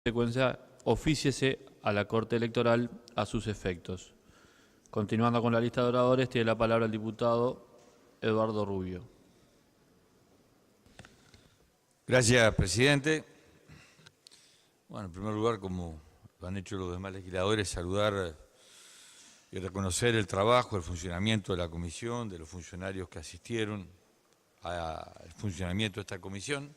consecuencia, ofíciese a la Corte Electoral a sus efectos. Continuando con la lista de oradores, tiene la palabra el diputado Eduardo Rubio. Gracias, presidente. Bueno, en primer lugar, como lo han hecho los demás legisladores, saludar y reconocer el trabajo, el funcionamiento de la comisión, de los funcionarios que asistieron al funcionamiento de esta comisión,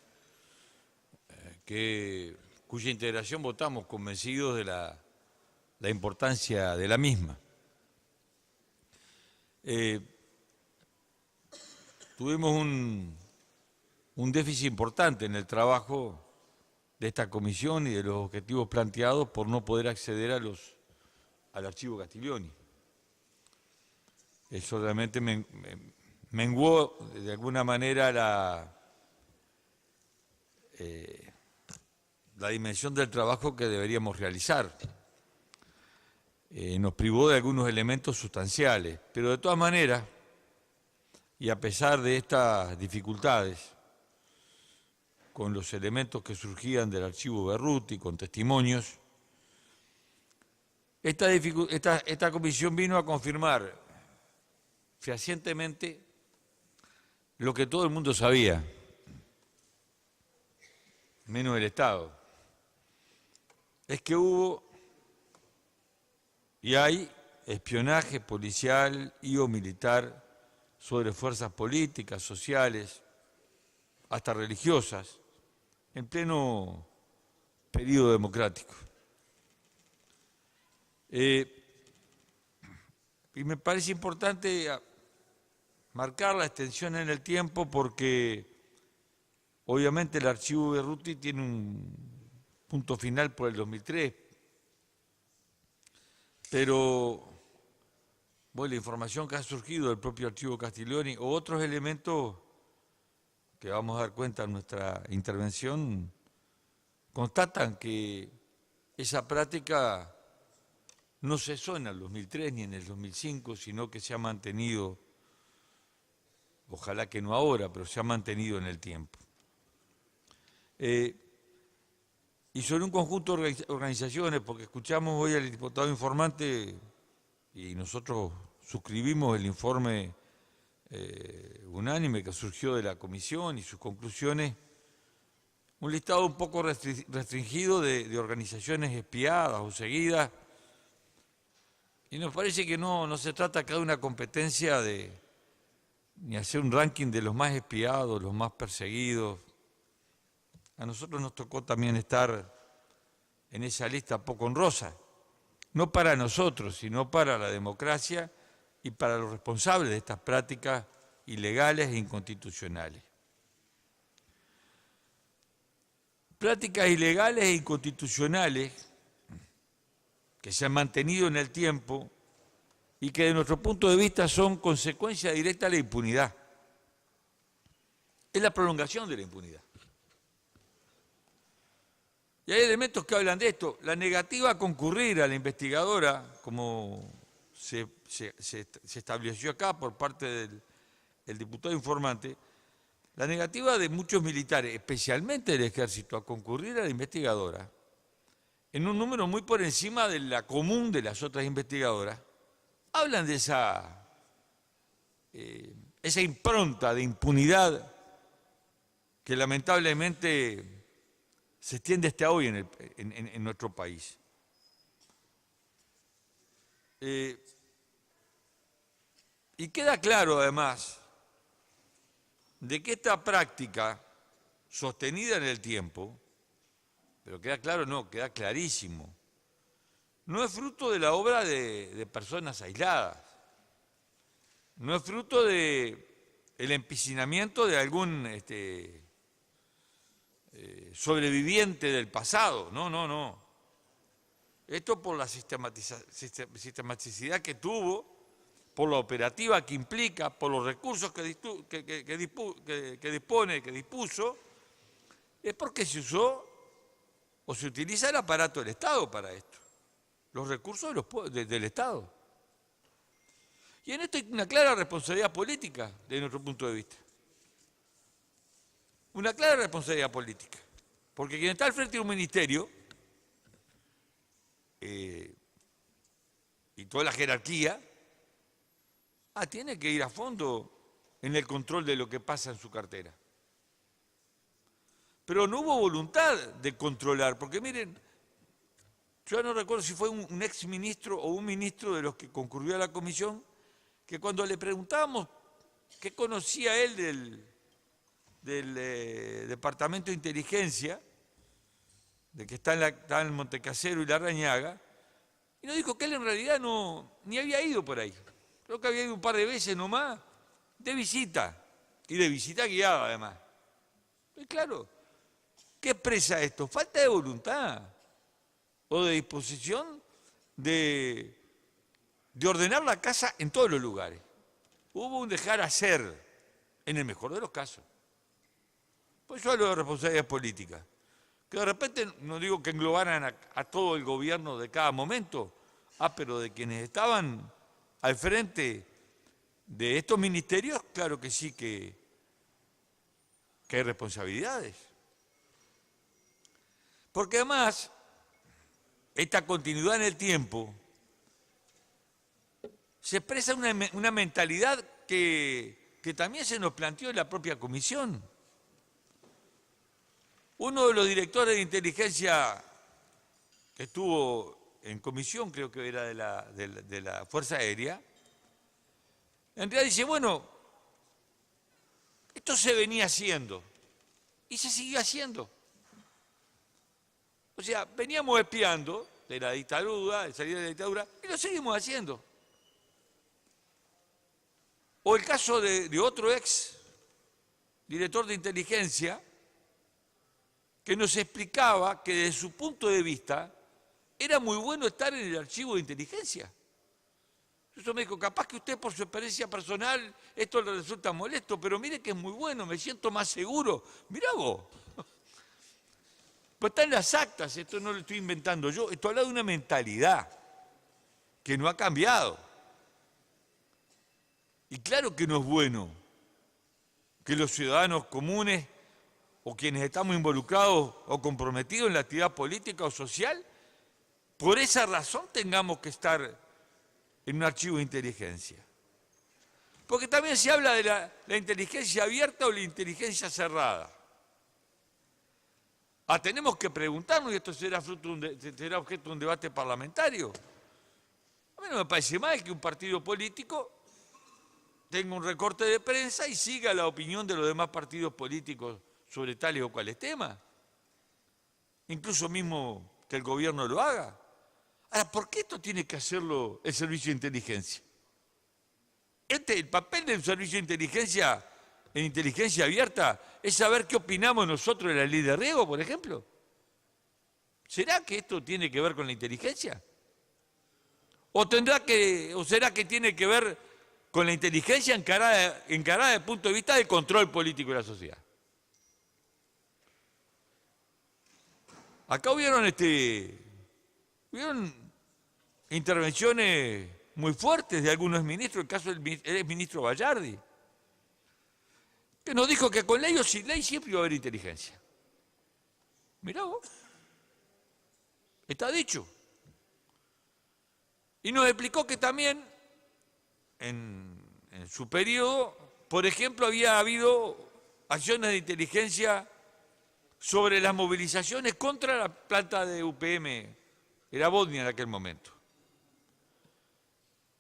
cuya integración votamos convencidos de la importancia de la misma. Tuvimos un déficit importante en el trabajo de esta comisión y de los objetivos planteados por no poder acceder al archivo Castiglioni. Eso realmente menguó de alguna manera la dimensión del trabajo que deberíamos realizar. Nos privó de algunos elementos sustanciales, pero de todas maneras, y a pesar de estas dificultades, con los elementos que surgían del archivo Berruti, con testimonios, esta comisión vino a confirmar fehacientemente lo que todo el mundo sabía, menos el Estado. Es que hubo y hay espionaje policial y o militar sobre fuerzas políticas, sociales, hasta religiosas, en pleno periodo democrático. Y me parece importante marcar la extensión en el tiempo porque obviamente el archivo Berruti tiene un punto final por el 2003, pero la información que ha surgido del propio archivo Castiglioni o otros elementos que vamos a dar cuenta en nuestra intervención, constatan que esa práctica no cesó en el 2003 ni en el 2005, sino que se ha mantenido, ojalá que no ahora, pero se ha mantenido en el tiempo. Y sobre un conjunto de organizaciones, porque escuchamos hoy al diputado informante y nosotros suscribimos el informe unánime que surgió de la comisión y sus conclusiones, un listado un poco restringido de organizaciones espiadas o seguidas, y nos parece que no se trata acá de una competencia ni hacer un ranking de los más espiados, los más perseguidos. A nosotros nos tocó también estar en esa lista poco honrosa, no para nosotros, sino para la democracia y para los responsables de estas prácticas ilegales e inconstitucionales. Prácticas ilegales e inconstitucionales que se han mantenido en el tiempo y que de nuestro punto de vista son consecuencia directa de la impunidad. Es la prolongación de la impunidad. Y hay elementos que hablan de esto. La negativa a concurrir a la investigadora, como se estableció acá por parte del diputado informante, la negativa de muchos militares, especialmente del Ejército, a concurrir a la investigadora, en un número muy por encima de la común de las otras investigadoras, hablan de esa impronta de impunidad que lamentablemente se extiende hasta hoy en nuestro país. Y queda claro, además, de que esta práctica, sostenida en el tiempo, pero queda claro, no, queda clarísimo, no es fruto de la obra de personas aisladas, no es fruto del empecinamiento de algún sobreviviente del pasado, no. Esto por la sistematicidad que tuvo, por la operativa que implica, por los recursos que dispuso, es porque se usó o se utiliza el aparato del Estado para esto, los recursos del Estado. Y en esto hay una clara responsabilidad política desde nuestro punto de vista. Una clara responsabilidad política, porque quien está al frente de un ministerio y toda la jerarquía, tiene que ir a fondo en el control de lo que pasa en su cartera. Pero no hubo voluntad de controlar, porque miren, yo no recuerdo si fue un exministro o un ministro de los que concurrió a la comisión, que cuando le preguntábamos qué conocía él del Departamento de Inteligencia, de que está en Montecasero y Larrañaga, y nos dijo que él en realidad ni había ido por ahí. Creo que había ido un par de veces nomás, de visita, y de visita guiada además. Y claro, ¿qué expresa esto? Falta de voluntad o de disposición de ordenar la casa en todos los lugares. Hubo un dejar hacer, en el mejor de los casos. Pues yo hablo de responsabilidad política, que de repente, no digo que englobaran a todo el gobierno de cada momento, pero de quienes estaban al frente de estos ministerios, claro que sí que hay responsabilidades. Porque además, esta continuidad en el tiempo se expresa una mentalidad que también se nos planteó en la propia comisión. Uno de los directores de inteligencia que estuvo en comisión, creo que era de la Fuerza Aérea, en realidad dice, bueno, esto se venía haciendo y se siguió haciendo. O sea, veníamos espiando de la dictadura, de salir de la dictadura, y lo seguimos haciendo. O el caso de otro ex director de inteligencia que nos explicaba que desde su punto de vista era muy bueno estar en el archivo de inteligencia. Eso me dijo, capaz que usted por su experiencia personal esto le resulta molesto, pero mire que es muy bueno, me siento más seguro. Mirá vos. Pues está en las actas, esto no lo estoy inventando yo, esto habla de una mentalidad que no ha cambiado. Y claro que no es bueno que los ciudadanos comunes o quienes estamos involucrados o comprometidos en la actividad política o social, por esa razón tengamos que estar en un archivo de inteligencia. Porque también se habla de la inteligencia abierta o la inteligencia cerrada. Tenemos que preguntarnos, y esto será objeto de un debate parlamentario. A mí no me parece mal que un partido político tenga un recorte de prensa y siga la opinión de los demás partidos políticos sobre tales o cuales temas. Incluso mismo que el gobierno lo haga. Ahora, ¿por qué esto tiene que hacerlo el servicio de inteligencia? El papel del servicio de inteligencia en inteligencia abierta es saber qué opinamos nosotros de la ley de riego, por ejemplo. ¿Será que esto tiene que ver con la inteligencia? ¿O será que tiene que ver con la inteligencia encarada desde el punto de vista del control político de la sociedad? Acá hubieron intervenciones muy fuertes de algunos ministros, el caso del exministro Bayardi, que nos dijo que con ley o sin ley siempre iba a haber inteligencia. Mirá vos, está dicho. Y nos explicó que también en su periodo, por ejemplo, había habido acciones de inteligencia sobre las movilizaciones contra la planta de UPM, era Bodnia en aquel momento.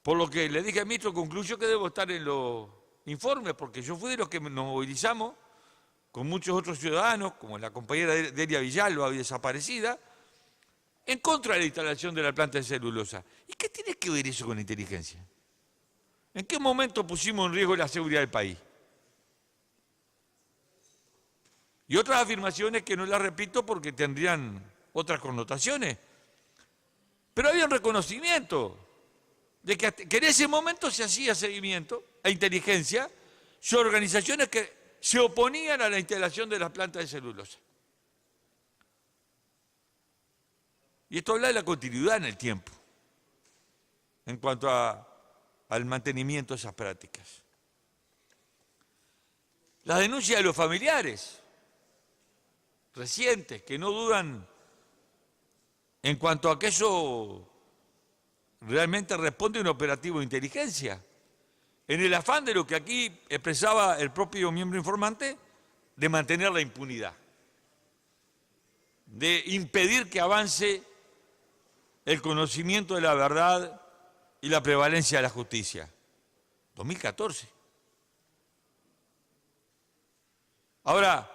Por lo que le dije al ministro, concluyó que debo estar en los informes, porque yo fui de los que nos movilizamos con muchos otros ciudadanos, como la compañera Delia Villalba, desaparecida, en contra de la instalación de la planta de celulosa. ¿Y qué tiene que ver eso con la inteligencia? ¿En qué momento pusimos en riesgo la seguridad del país? Y otras afirmaciones que no las repito porque tendrían otras connotaciones. Pero había un reconocimiento de que en ese momento se hacía seguimiento a inteligencia sobre organizaciones que se oponían a la instalación de las plantas de celulosa. Y esto habla de la continuidad en el tiempo, en cuanto al mantenimiento de esas prácticas. Las denuncias de los familiares recientes, que no dudan en cuanto a que eso realmente responde a un operativo de inteligencia, en el afán de lo que aquí expresaba el propio miembro informante, de mantener la impunidad, de impedir que avance el conocimiento de la verdad y la prevalencia de la justicia. 2014. Ahora,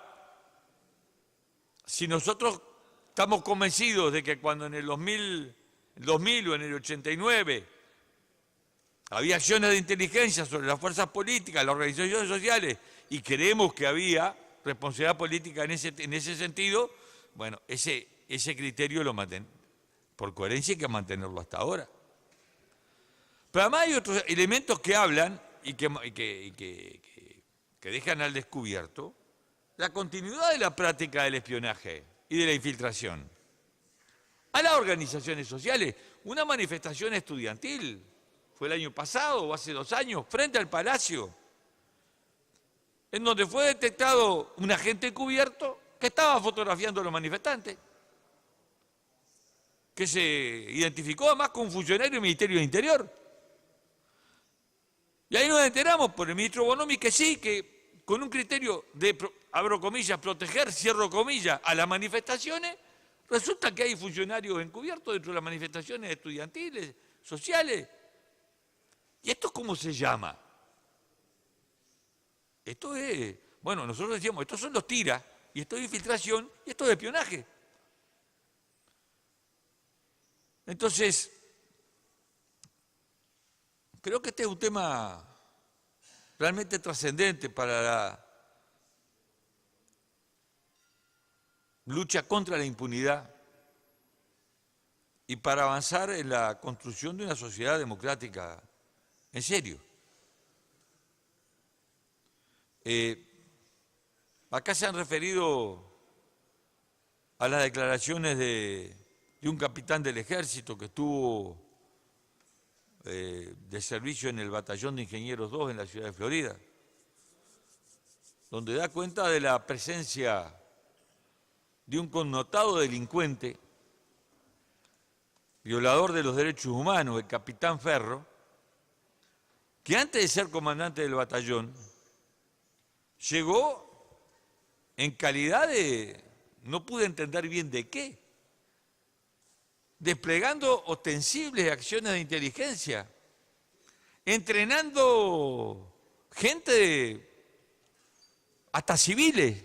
si nosotros estamos convencidos de que cuando en el 2000 o en el 89 había acciones de inteligencia sobre las fuerzas políticas, las organizaciones sociales, y creemos que había responsabilidad política en ese sentido, bueno, ese criterio lo mantenemos. Por coherencia hay que mantenerlo hasta ahora. Pero además hay otros elementos que hablan y que dejan al descubierto la continuidad de la práctica del espionaje y de la infiltración a las organizaciones sociales. Una manifestación estudiantil fue el año pasado o hace 2 años frente al Palacio, en donde fue detectado un agente encubierto que estaba fotografiando a los manifestantes, que se identificó además con un funcionario del Ministerio del Interior. Y ahí nos enteramos por el ministro Bonomi que sí, que con un criterio de, abro comillas, proteger, cierro comillas, a las manifestaciones, resulta que hay funcionarios encubiertos dentro de las manifestaciones estudiantiles, sociales. ¿Y esto cómo se llama? Esto es, bueno, nosotros decíamos, estos son los tiras, y esto es infiltración, y esto es espionaje. Entonces, creo que este es un tema realmente trascendente para la lucha contra la impunidad y para avanzar en la construcción de una sociedad democrática en serio. Acá se han referido a las declaraciones de un capitán del ejército que estuvo de servicio en el Batallón de Ingenieros 2 en la ciudad de Florida, donde da cuenta de la presencia de un connotado delincuente, violador de los derechos humanos, el capitán Ferro, que antes de ser comandante del batallón, llegó en calidad de, no pude entender bien de qué, desplegando ostensibles acciones de inteligencia, entrenando gente, hasta civiles.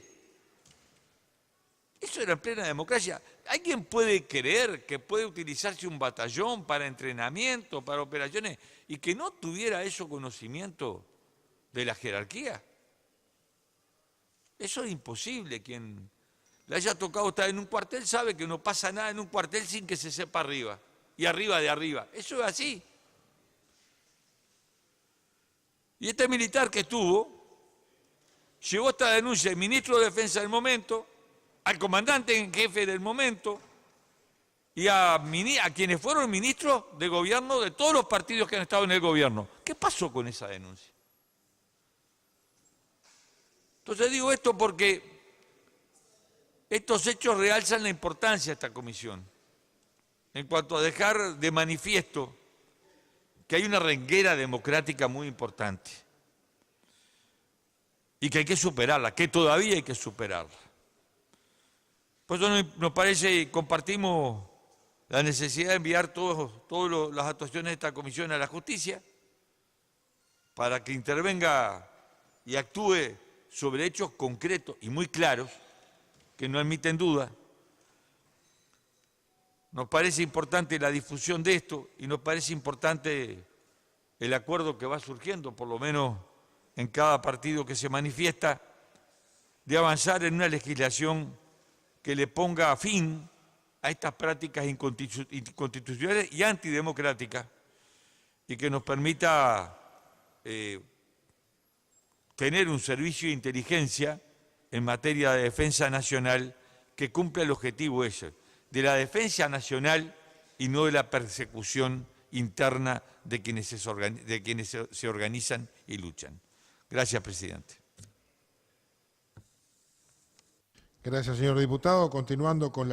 Eso era en plena democracia. ¿Alguien puede creer que puede utilizarse un batallón para entrenamiento, para operaciones, y que no tuviera eso conocimiento de la jerarquía? Eso es imposible. Quien le haya tocado estar en un cuartel sabe que no pasa nada en un cuartel sin que se sepa arriba, y arriba de arriba. Eso es así. Y este militar que estuvo, llevó esta denuncia al ministro de Defensa del momento, al comandante en jefe del momento y a quienes fueron ministros de gobierno de todos los partidos que han estado en el gobierno. ¿Qué pasó con esa denuncia? Entonces digo esto porque estos hechos realzan la importancia de esta comisión en cuanto a dejar de manifiesto que hay una renguera democrática muy importante y que hay que superarla, que todavía hay que superarla. Por eso nos parece y compartimos la necesidad de enviar todas las actuaciones de esta comisión a la justicia para que intervenga y actúe sobre hechos concretos y muy claros que no admiten duda. Nos parece importante la difusión de esto y nos parece importante el acuerdo que va surgiendo, por lo menos en cada partido que se manifiesta, de avanzar en una legislación que le ponga fin a estas prácticas inconstitucionales y antidemocráticas y que nos permita tener un servicio de inteligencia en materia de defensa nacional que cumpla el objetivo ese, de la defensa nacional y no de la persecución interna de quienes se organizan y luchan. Gracias, presidente. Gracias, señor diputado. Continuando con la